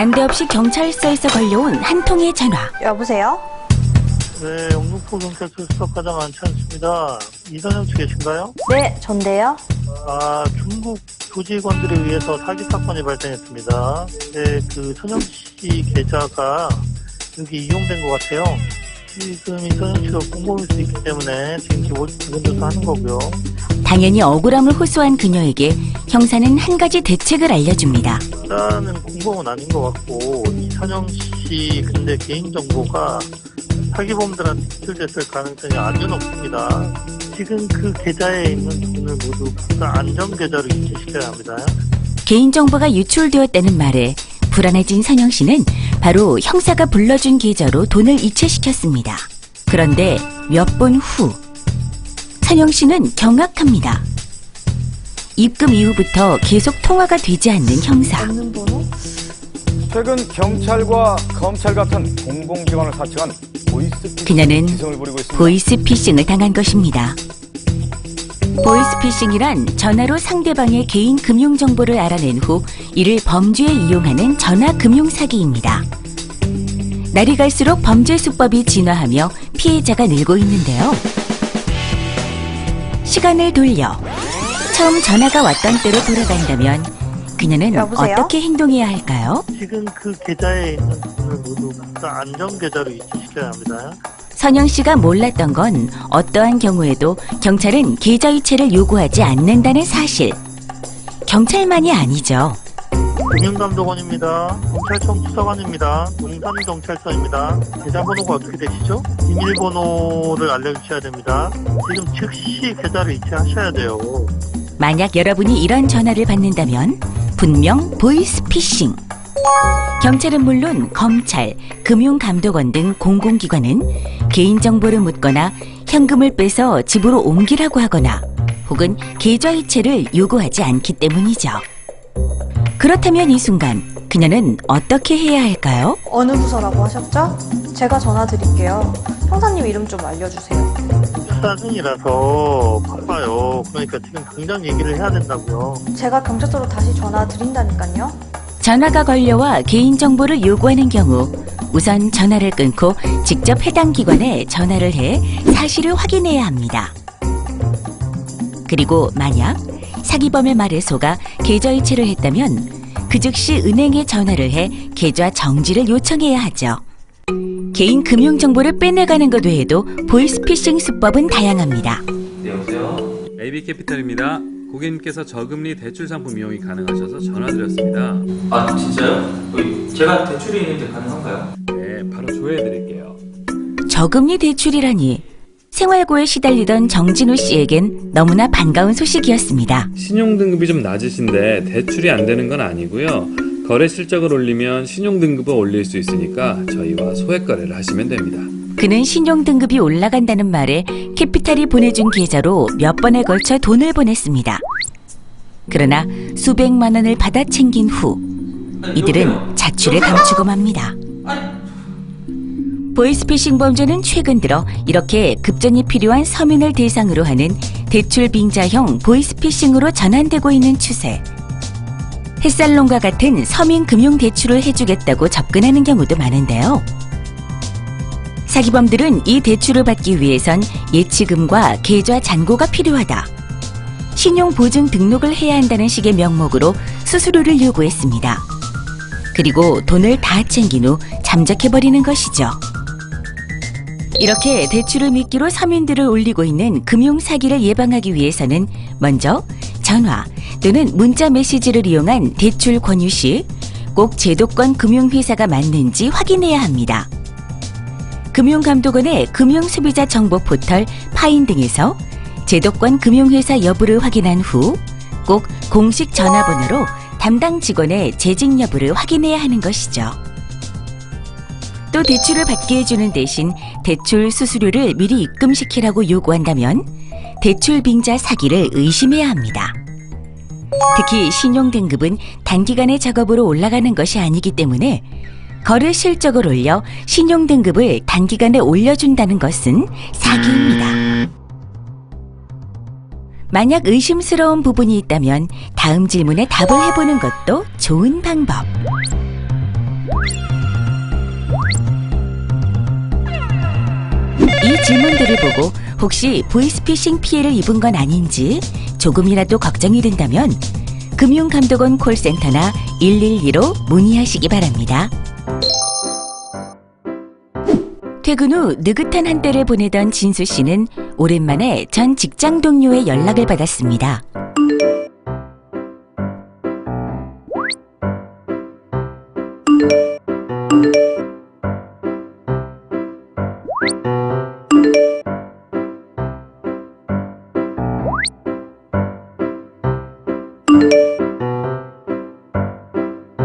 난데없이 경찰서에서 걸려온 한 통의 전화. 여보세요? 네, 영등포 경찰서 수석과장 안찬수입니다. 이선영 씨 계신가요? 네, 전데요. 중국 조직원들에 의해서 사기 사건이 발생했습니다. 네, 선영 씨 계좌가 여기 이용된 것 같아요. 지금 이선영 씨가 공범일 수 있기 때문에 지금 기본 조사하는 거고요. 당연히 억울함을 호소한 그녀에게 형사는 한 가지 대책을 알려줍니다. 일단은 공범은 아닌 것 같고 이선영 씨 근데 개인정보가 사기범들한테 유출됐을 가능성이 아주 높습니다. 지금 그 계좌에 있는 돈을 모두 각자 안전계좌로 이체시켜야 합니다. 개인정보가 유출되었다는 말에 불안해진 선영 씨는 바로 형사가 불러준 계좌로 돈을 이체시켰습니다. 그런데 몇 분 후 선영 씨는 경악합니다. 입금 이후부터 계속 통화가 되지 않는 형사. 최근 경찰과 검찰 같은 공공기관을 사칭한 보이스피싱 그녀는 기승을 부리고 있습니다. 보이스피싱을 당한 것입니다. 보이스피싱이란 전화로 상대방의 개인 금융정보를 알아낸 후 이를 범죄에 이용하는 전화금융사기입니다. 날이 갈수록 범죄 수법이 진화하며 피해자가 늘고 있는데요. 시간을 돌려 처음 전화가 왔던 때로 돌아간다면 그녀는 여보세요? 어떻게 행동해야 할까요? 지금 그 계좌에 있는 돈을 모두 각자 안전계좌로 이체시켜야 합니다. 선영 씨가 몰랐던 건 어떠한 경우에도 경찰은 계좌 이체를 요구하지 않는다는 사실. 경찰만이 아니죠. 금융감독원입니다. 경찰청 수사관입니다. 용산경찰서입니다. 계좌번호가 어떻게 되시죠? 비밀번호를 알려주셔야 됩니다. 지금 즉시 계좌를 이체하셔야 돼요. 만약 여러분이 이런 전화를 받는다면 분명 보이스피싱. 경찰은 물론 검찰, 금융감독원 등 공공기관은 개인정보를 묻거나 현금을 빼서 집으로 옮기라고 하거나 혹은 계좌 이체를 요구하지 않기 때문이죠. 그렇다면 이 순간 그녀는 어떻게 해야 할까요? 어느 부서라고 하셨죠? 제가 전화 드릴게요. 형사님 이름 좀 알려주세요. 수사 중이라서 바빠요. 그러니까 지금 당장 얘기를 해야 된다고요. 제가 경찰서로 다시 전화 드린다니까요. 전화가 걸려와 개인정보를 요구하는 경우 우선 전화를 끊고 직접 해당 기관에 전화를 해 사실을 확인해야 합니다. 그리고 만약 사기범의 말에 속아 계좌 이체를 했다면 그 즉시 은행에 전화를 해 계좌 정지를 요청해야 하죠. 개인 금융정보를 빼내가는 것 외에도 보이스피싱 수법은 다양합니다. 네, 여보세요? AB캐피탈입니다. 고객님께서 저금리 대출 상품 이용이 가능하셔서 전화드렸습니다. 아, 진짜요? 제가 대출이 있는데 가능한가요? 네, 바로 조회해드릴게요. 저금리 대출이라니 생활고에 시달리던 정진우 씨에겐 너무나 반가운 소식이었습니다. 신용등급이 좀 낮으신데 대출이 안 되는 건 아니고요. 거래 실적을 올리면 신용등급을 올릴 수 있으니까 저희와 소액 거래를 하시면 됩니다. 그는 신용등급이 올라간다는 말에 캐피탈이 보내준 계좌로 몇 번에 걸쳐 돈을 보냈습니다. 그러나 수백만 원을 받아 챙긴 후 이들은 자취를 감추고 맙니다. 보이스피싱 범죄는 최근 들어 이렇게 급전이 필요한 서민을 대상으로 하는 대출 빙자형 보이스피싱으로 전환되고 있는 추세. 햇살론과 같은 서민 금융 대출을 해주겠다고 접근하는 경우도 많은데요. 사기범들은 이 대출을 받기 위해선 예치금과 계좌 잔고가 필요하다. 신용보증 등록을 해야 한다는 식의 명목으로 수수료를 요구했습니다. 그리고 돈을 다 챙긴 후 잠적해버리는 것이죠. 이렇게 대출을 미끼로 서민들을 올리고 있는 금융사기를 예방하기 위해서는 먼저 전화 또는 문자 메시지를 이용한 대출 권유 시 꼭 제도권 금융회사가 맞는지 확인해야 합니다. 금융감독원의 금융소비자 정보 포털 파인 등에서 제도권 금융회사 여부를 확인한 후 꼭 공식 전화번호로 담당 직원의 재직 여부를 확인해야 하는 것이죠. 또 대출을 받게 해주는 대신 대출 수수료를 미리 입금시키라고 요구한다면 대출 빙자 사기를 의심해야 합니다. 특히 신용등급은 단기간의 작업으로 올라가는 것이 아니기 때문에 거래 실적을 올려 신용등급을 단기간에 올려준다는 것은 사기입니다. 만약 의심스러운 부분이 있다면 다음 질문에 답을 해보는 것도 좋은 방법. 이 질문들을 보고 혹시 보이스피싱 피해를 입은 건 아닌지 조금이라도 걱정이 된다면 금융감독원 콜센터나 112로 문의하시기 바랍니다. 퇴근 후 느긋한 한때를 보내던 진수 씨는 오랜만에 전 직장 동료의 연락을 받았습니다.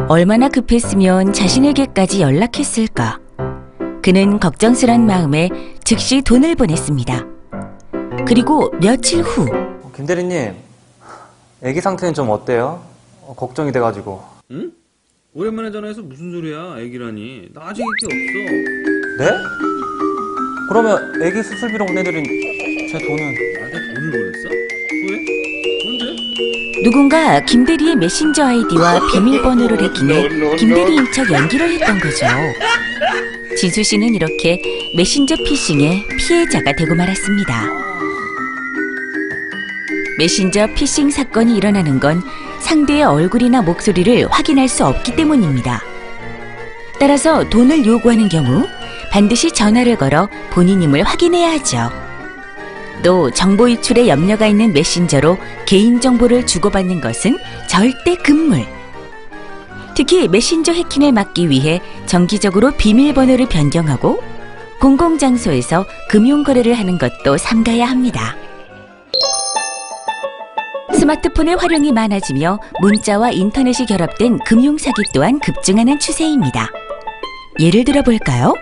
얼마나 급했으면 자신에게까지 연락했을까? 그는 걱정스런 마음에 즉시 돈을 보냈습니다. 그리고 며칠 후 김 대리님, 애기 상태는 좀 어때요? 걱정이 돼가지고. 응? 오랜만에 전화해서 무슨 소리야? 애기라니. 나 아직 애기 없어. 네? 그러면 애기 수술비로 보내드린 제 돈은? 나한테 돈을 보냈어? 왜? 언제? 누군가 김대리의 메신저 아이디와 비밀번호를 해킹해 김대리인 척 연기를 했던 거죠. 진수 씨는 이렇게 메신저 피싱의 피해자가 되고 말았습니다. 메신저 피싱 사건이 일어나는 건 상대의 얼굴이나 목소리를 확인할 수 없기 때문입니다. 따라서 돈을 요구하는 경우 반드시 전화를 걸어 본인임을 확인해야 하죠. 또 정보 유출에 염려가 있는 메신저로 개인정보를 주고받는 것은 절대 금물. 특히 메신저 해킹을 막기 위해 정기적으로 비밀번호를 변경하고 공공장소에서 금융거래를 하는 것도 삼가야 합니다. 스마트폰의 활용이 많아지며 문자와 인터넷이 결합된 금융사기 또한 급증하는 추세입니다. 예를 들어 볼까요?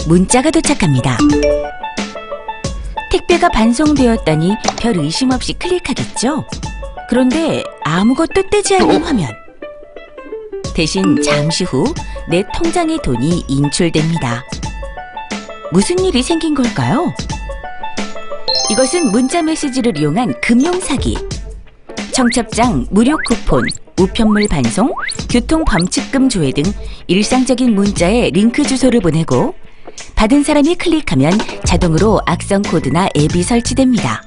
문자가 도착합니다. 택배가 반송되었다니 별 의심 없이 클릭하겠죠? 그런데 아무것도 뜨지 않는 화면. 대신 잠시 후 내 통장에 돈이 인출됩니다. 무슨 일이 생긴 걸까요? 이것은 문자 메시지를 이용한 금융사기. 청첩장, 무료 쿠폰, 우편물 반송, 교통 범칙금 조회 등 일상적인 문자에 링크 주소를 보내고 받은 사람이 클릭하면 자동으로 악성 코드나 앱이 설치됩니다.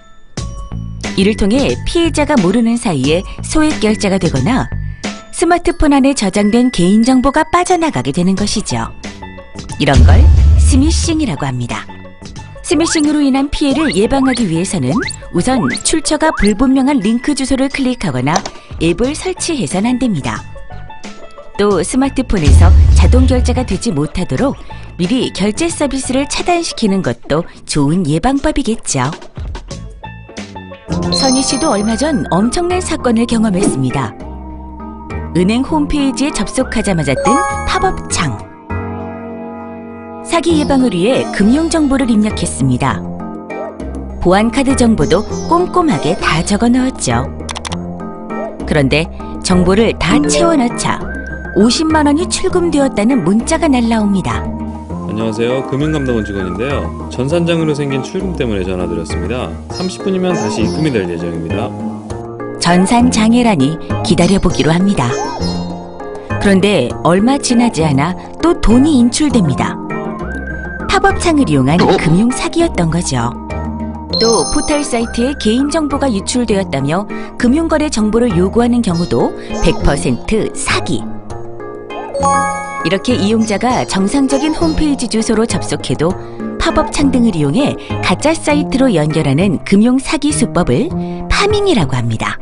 이를 통해 피해자가 모르는 사이에 소액 결제가 되거나 스마트폰 안에 저장된 개인정보가 빠져나가게 되는 것이죠. 이런 걸 스미싱이라고 합니다. 스미싱으로 인한 피해를 예방하기 위해서는 우선 출처가 불분명한 링크 주소를 클릭하거나 앱을 설치해서는 안 됩니다. 또 스마트폰에서 자동 결제가 되지 못하도록 미리 결제 서비스를 차단시키는 것도 좋은 예방법이겠죠. 선희 씨도 얼마 전 엄청난 사건을 경험했습니다. 은행 홈페이지에 접속하자마자 뜬 팝업 창. 사기 예방을 위해 금융정보를 입력했습니다. 보안카드 정보도 꼼꼼하게 다 적어 넣었죠. 그런데 정보를 다 채워넣자 50만 원이 출금되었다는 문자가 날라옵니다. 안녕하세요. 금융감독원 직원인데요. 전산장으로 생긴 출금 때문에 전화드렸습니다. 30분이면 다시 입금이 될 예정입니다. 전산장애라니 기다려보기로 합니다. 그런데 얼마 지나지 않아 또 돈이 인출됩니다. 팝업창을 이용한 금융사기였던 거죠. 또 포털 사이트에 개인정보가 유출되었다며 금융거래 정보를 요구하는 경우도 100% 사기. 이렇게 이용자가 정상적인 홈페이지 주소로 접속해도 팝업창 등을 이용해 가짜 사이트로 연결하는 금융사기 수법을 파밍이라고 합니다.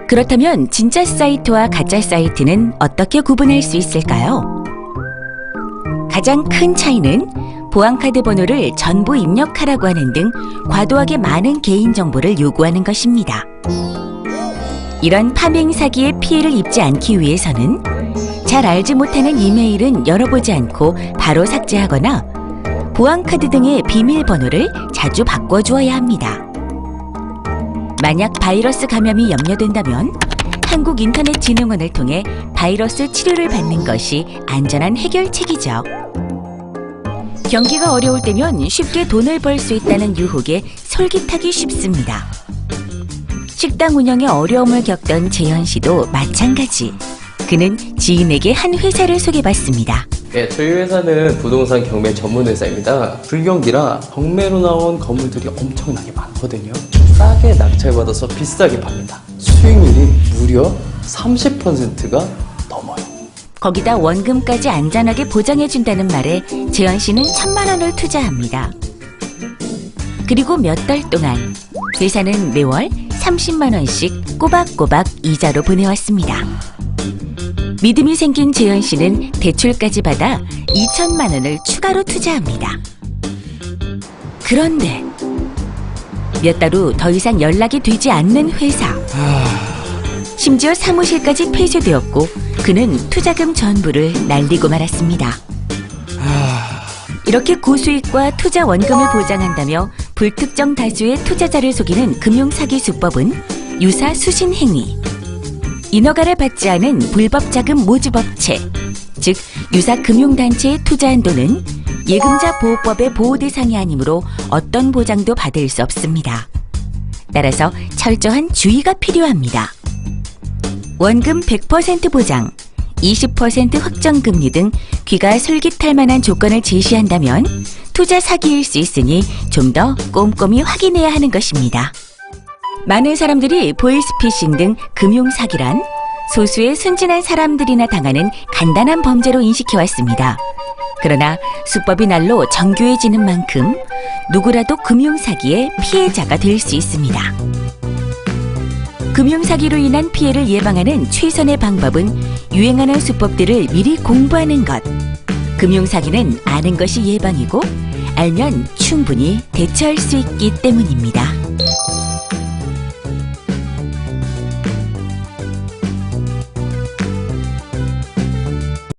그렇다면 진짜 사이트와 가짜 사이트는 어떻게 구분할 수 있을까요? 가장 큰 차이는 보안카드 번호를 전부 입력하라고 하는 등 과도하게 많은 개인정보를 요구하는 것입니다. 이런 파밍 사기의 피해를 입지 않기 위해서는 잘 알지 못하는 이메일은 열어보지 않고 바로 삭제하거나 보안카드 등의 비밀번호를 자주 바꿔주어야 합니다. 만약 바이러스 감염이 염려된다면 한국인터넷진흥원을 통해 바이러스 치료를 받는 것이 안전한 해결책이죠. 경기가 어려울 때면 쉽게 돈을 벌 수 있다는 유혹에 솔깃하기 쉽습니다. 식당 운영에 어려움을 겪던 재현 씨도 마찬가지. 그는 지인에게 한 회사를 소개받습니다. 네, 저희 회사는 부동산 경매 전문 회사입니다. 불경기라 경매로 나온 건물들이 엄청나게 많거든요. 싸게 낙찰받아서 비싸게 팝니다. 수익률이 무려 30%가 넘어요. 거기다 원금까지 안전하게 보장해준다는 말에 재현 씨는 1,000만 원을 투자합니다. 그리고 몇 달 동안 회사는 매월 30만 원씩 꼬박꼬박 이자로 보내왔습니다. 믿음이 생긴 재현 씨는 대출까지 받아 2천만 원을 추가로 투자합니다. 그런데 몇 달 후 더 이상 연락이 되지 않는 회사. 심지어 사무실까지 폐쇄되었고 그는 투자금 전부를 날리고 말았습니다. 이렇게 고수익과 투자 원금을 보장한다며 불특정 다수의 투자자를 속이는 금융사기 수법은 유사 수신행위, 인허가를 받지 않은 불법 자금 모집업체, 즉 유사 금융단체에 투자한 돈은 예금자 보호법의 보호 대상이 아니므로 어떤 보장도 받을 수 없습니다. 따라서 철저한 주의가 필요합니다. 원금 100% 보장, 20% 확정금리 등 귀가 솔깃할 만한 조건을 제시한다면 투자 사기일 수 있으니 좀 더 꼼꼼히 확인해야 하는 것입니다. 많은 사람들이 보이스피싱 등 금융사기란 소수의 순진한 사람들이나 당하는 간단한 범죄로 인식해왔습니다. 그러나 수법이 날로 정교해지는 만큼 누구라도 금융사기의 피해자가 될 수 있습니다. 금융사기로 인한 피해를 예방하는 최선의 방법은 유행하는 수법들을 미리 공부하는 것. 금융사기는 아는 것이 예방이고 알면 충분히 대처할 수 있기 때문입니다.